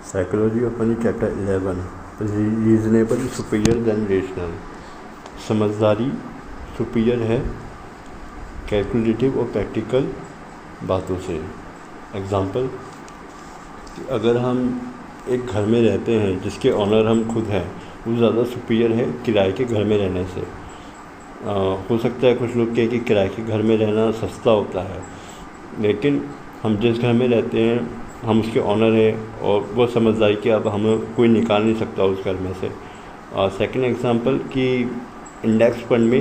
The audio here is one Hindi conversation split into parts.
Psychology of money chapter 11 reasonable superior than rational. समझदारी सुपीरियर है कैलकुलेटिव और प्रैक्टिकल बातों से। एग्जांपल, अगर हम एक घर में रहते हैं जिसके ऑनर हम खुद हैं, वो ज़्यादा सुपीरियर है किराए के घर में रहने से। हो सकता है कुछ लोग कहें कि किराए के घर में रहना सस्ता होता है, लेकिन हम जिस घर में रहते हैं हम उसके ऑनर हैं और वो समझदारी कि अब हमें कोई निकाल नहीं सकता उस घर में से। सेकंड एग्जांपल कि इंडेक्स फंड में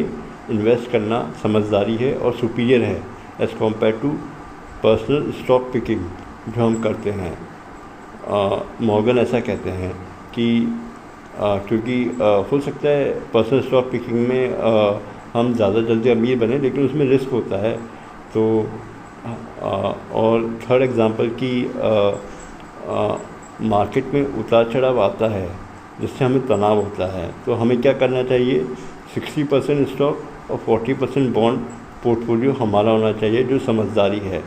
इन्वेस्ट करना समझदारी है और सुपीरियर है as compare to personal stock picking जो हम करते हैं। मॉर्गन ऐसा कहते हैं कि क्योंकि हो सकता है पर्सनल स्टॉक पिकिंग में हम ज़्यादा जल्दी अमीर बने, लेकिन उसमें रिस्क होता है। तो और थर्ड एग्जांपल कि मार्केट में उतार चढ़ाव आता है जिससे हमें तनाव होता है, तो हमें क्या करना चाहिए, 60% स्टॉक और 40% बॉन्ड पोर्टफोलियो हमारा होना चाहिए, जो समझदारी है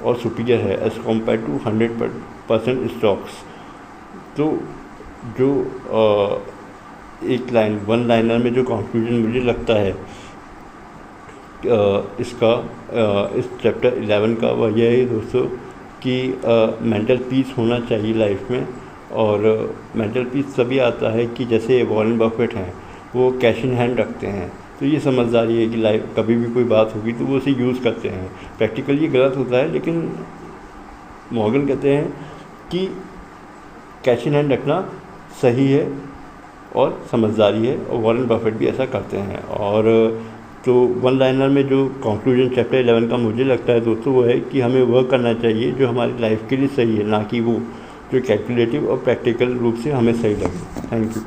और सुपीरियर है एज़ कम्पेयर टू 100% स्टॉक्स। तो जो एक वन लाइनर में जो कंक्लूजन मुझे लगता है इसका इस चैप्टर 11 का, वह यह है दोस्तों कि मेंटल पीस होना चाहिए लाइफ में। और मेंटल पीस तभी आता है कि जैसे वॉरेन बफेट हैं, वो कैश इन हैंड रखते हैं, तो ये समझदारी है कि लाइफ कभी भी कोई बात होगी तो वो उसे यूज़ करते हैं। प्रैक्टिकली ये गलत होता है, लेकिन मॉर्गन कहते हैं कि कैश इन हैंड रखना सही है और समझदारी है, और वॉरेन बफेट भी ऐसा करते हैं। और तो वन लाइनर में जो कंक्लूजन चैप्टर 11 का मुझे लगता है दोस्तों, वो है कि हमें वह करना चाहिए जो हमारी लाइफ के लिए सही है, ना कि वो जो कैलकुलेटिव और प्रैक्टिकल रूप से हमें सही लगे। Thank you.